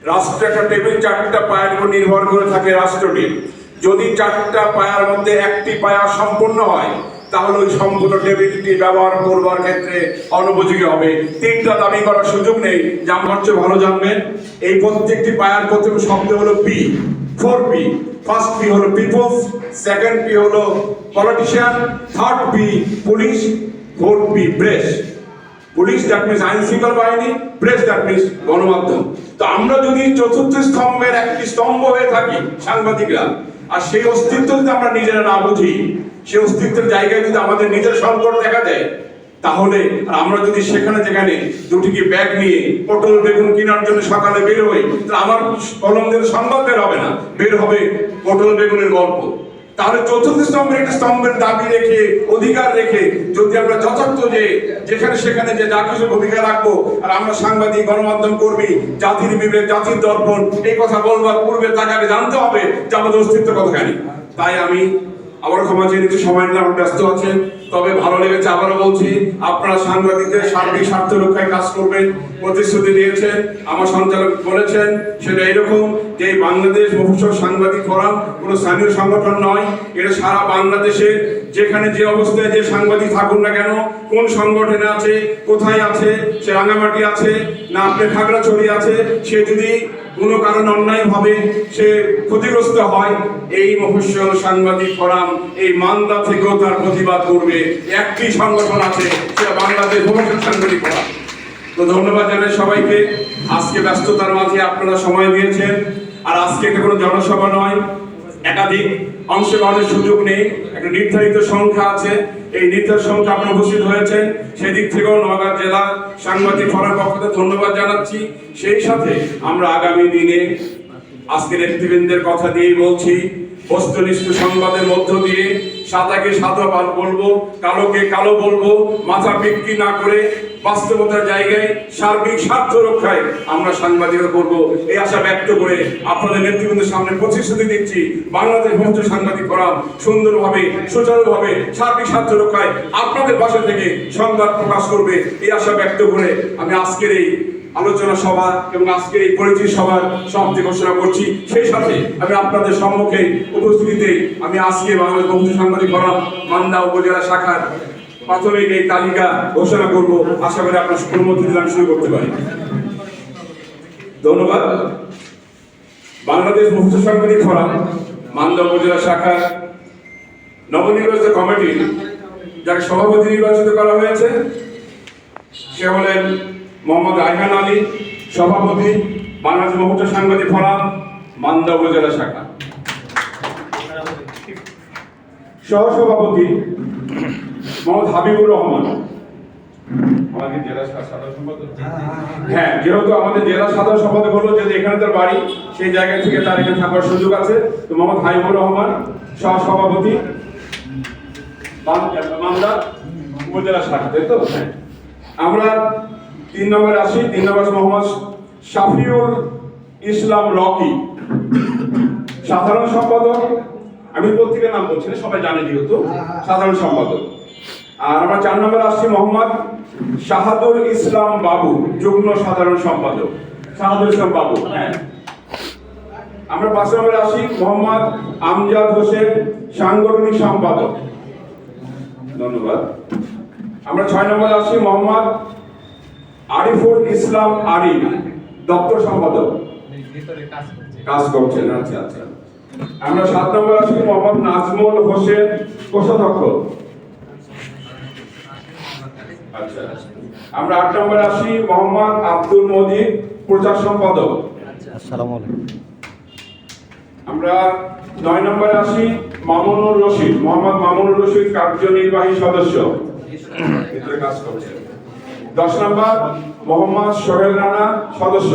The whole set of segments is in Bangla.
রাষ্ট্র একটা টেবিল চারটা পায়ের উপর নির্ভর করে থাকে রাষ্ট্রটি। যদি চারটা পায়ার মধ্যে একটি পায়া সম্পূর্ণ হয় তাহলে ওই সম্পূর্ণ টেবিলটি ব্যবহার করবার ক্ষেত্রে অনুপযোগী হবে। তিনটা দাবি করার সুযোগ নেই, যা আমার চেয়ে ভালো জানবেন। এই প্রত্যেকটি পায়ার প্রথম শব্দ হলো পি, 4P। ফার্স্ট পি হলো পিপলস, সেকেন্ড পি হলো politician, third P police, fourth P press. Police that means আইন শৃঙ্খলা বাহিনী, প্রেস দ্যাট মিনস গণমাধ্যম। তো আমরা যদি চতুর্থ স্তম্ভের একটি স্তম্ভ হয়ে থাকি সাংবাদিকরা, আর সেই অস্তিত্ব যদি আমরা নিজেরা না বুঝি, সেই অস্তিত্বের জায়গায় যদি আমাদের নিজের সংকট দেখা দেয়, তাহলে আমরা যদি যেখানে দুটি কি ব্যাগ নিয়ে পটল বেগুন কেনার জন্য সকালে বের হই, তাহলে আমার কলম দিয়ে সংবাদ বের হবে না, বের হবে পটল বেগুনের গল্প। তাহলে চতুর্থ স্তম্ভের একটা স্তম্ভের দাবি রেখে, অধিকার রেখে যদি আমরা যথার্থ যেখানে যে যা কিছু ভূমিকা রাখবো, আর আমরা সাংবাদিক, গণমাধ্যম কর্মী, জাতির বিবেক, জাতির দর্পণ, এই কথা বলবার পূর্বে তাকে আগে জানতে হবে যে আমাদের অস্তিত্ব কতখানি। তাই আমি আবার ক্ষমা চেয়ে নিচ্ছি, সময় নিয়ে আমার ব্যস্ত আছেন। তবে ভালো লেগেছে, আবারও বলছি, আপনারা সাংবাদিকদের সার্বিক স্বার্থ রক্ষায় কাজ করবেন, প্রতিশ্রুতি দিয়েছেন। আমার সঞ্চালক বলেছেন সেটা এরকম যে বাংলাদেশ মফস্বল সাংবাদিক ফোরাম কোনো স্থানীয় সংগঠন নয়, এটা সারা বাংলাদেশে যেখানে যে অবস্থায় যে সাংবাদিক থাকুন না কেন, কোন সংগঠনে আছে, কোথায় আছে, সে রাঙামাটি আছে না আপনার খাগড়াছড়ি আছে, সে যদি কোনো কারণ অন্যায় ভাবে সে ক্ষতিগ্রস্ত হয়, এই মফস্বল সাংবাদিক ফোরাম এই মান্দা থেকেও তার প্রতিবাদ করবে। একটি সংগঠন আছে, সেটা বাংলাদেশ মফস্বল সাংবাদিক ফোরাম। তো ধন্যবাদ জানাই সবাইকে। আজকে ব্যস্ততার মাঝে আপনারা সময় দিয়েছেন। আর আজকে এটা কোনো জনসভা নয়, একাধিক অংশগ্রহণের সুযোগ নেই, একটা নির্ধারিত সংখ্যা আছে। এই নির্ধারিত সংখ্যা আপনারা উপস্থিত হয়েছেন, সেদিক থেকেও নওগাঁ জেলা সাংবাদিক ফোরামের পক্ষ থেকে ধন্যবাদ জানাচ্ছি। সেই সাথে আমরা আগামী দিনে আজকের নেতৃবৃন্দের কথা দিয়েই বলছি, বস্তুনিষ্ঠ সংবাদের মধ্য দিয়ে সাদাকে সাদা বলবো, কালোকে কালো বলবো, মাথা বিক্রি না করে বাস্তবতার জায়গায় সার্বিক স্বার্থ রক্ষায় আমরা সাংবাদিকতা করব, এই আশা ব্যক্ত করে আপনাদের নেতৃবৃন্দের সামনে প্রতিশ্রুতি দিচ্ছি, বাংলাদেশ মফস্বল সাংবাদিক ফোরাম সুন্দরভাবে, সুচারুভাবে সার্বিক স্বার্থ রক্ষায় আপনাদের পাশে থেকে সংবাদ প্রকাশ করবে, এই আশা ব্যক্ত করে আমি আজকের এই আলোচনা সভা এবং আজকের এই পরিচিতি সভার সমাপ্তি ঘোষণা করছি। সেই সাথে আমি আপনাদের সম্মুখে উপস্থিতিতে আমি আজকে বাংলাদেশ মফস্বল সাংবাদিক ফোরাম মান্দা উপজেলা শাখার প্রাথমিক এই তালিকা ঘোষণা করব। আশা করি আপনার অনুমতি দিলে আমি শুরু করতে পারি। ধন্যবাদ। বাংলাদেশ মফস্বল সাংবাদিক ফোরাম মান্দা উপজেলা শাখার নবনির্বাচিত কমিটি, যাকে সভাপতি নির্বাচিত করা হয়েছে, সে হলেন মোহাম্মদ রায়হান আলী, সভাপতি বাংলাদেশ মফস্বল সাংবাদিক ফোরাম মান্দা উপজেলা শাখা। সহসভাপতি মোহাম্মদ হাবিবুর রহমান, আমাদের জেলা সাধারণ সম্পাদক। হ্যাঁ, যেহেতু আমাদের জেলা সাধারণ সম্পাদক হলো, যদি এখানে তার বাড়ি, সেই জায়গা থেকে তার এখানে থাকার সুযোগ আছে। তো মোহাম্মদ হাবিবুর রহমান সহসভাপতি মান্দা উপজেলা শাখা, তাই তো? হ্যাঁ। আমরা 3 নম্বরে আসি। 3 নম্বর মোহাম্মদ শাফিউল ইসলাম রকি, সাধারণ সম্পাদক। আমি পত্রিকার নাম বলছি না, সবাই জানে যেহেতু, সাধারণ সম্পাদক। আর আমরা 4 নম্বরে আসছি মোহাম্মদ শাহাদুল ইসলাম বাবু, যুগ্ম সাধারণ সম্পাদক। শাহাদুল ইসলাম বাবু। হ্যাঁ। আমরা 5 নম্বরে আসি মোহাম্মদ আমজাদ হোসেন, সাংগঠনিক সম্পাদক। ধন্যবাদ। আমরা 6 নম্বরে আসি মোহাম্মদ আরিফুল ইসলাম আরিফ, দপ্তর সম্পাদক, কাজ করছেন। আচ্ছা আচ্ছা। আমরা 7 নম্বরে আসি মোহাম্মদ নাজমুল হোসেন, কোষাধ্যক্ষ। আচ্ছা। আমরা 8 নম্বরে আসি মোহাম্মদ আব্দুল মজিদ, প্রচার সম্পাদক। আসসালামু আলাইকুম। আমরা 9 নম্বরে আসি মামুনুর রশিদ, মোহাম্মদ মামুনুর রশিদ, কার্যনির্বাহী সদস্য, ভিতরে কাজ করছেন। 10 নম্বর মোহাম্মদ সোহেল রানা, সদস্য।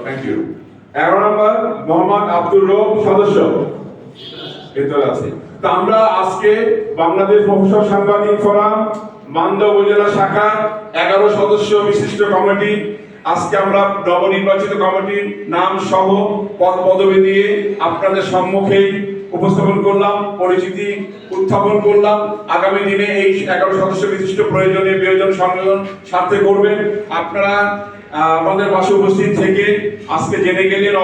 Thank you. 11 নম্বর মোহাম্মদ আব্দুর রব, সদস্য, ভিতরে আছে। তো আমরা আজকে বাংলাদেশ মফস্বল সাংবাদিক ফোরাম মান্দা উপজেলা শাখা 11 সদস্য বিশিষ্ট কমিটি, আজকে আমরা নবনির্বাচিত কমিটির নাম সহ পদ পদবি দিয়ে আপনাদের সম্মুখে উপস্থাপন করলাম, পরিচিতি উত্থাপন করলাম। আগামী দিনে এই 11 সদস্য বিশিষ্ট প্রয়োজনীয় সংযোজন সাথে করবেন। আপনারা আমাদের পাশে উপস্থিত থেকে আজকে জেনে গেলেন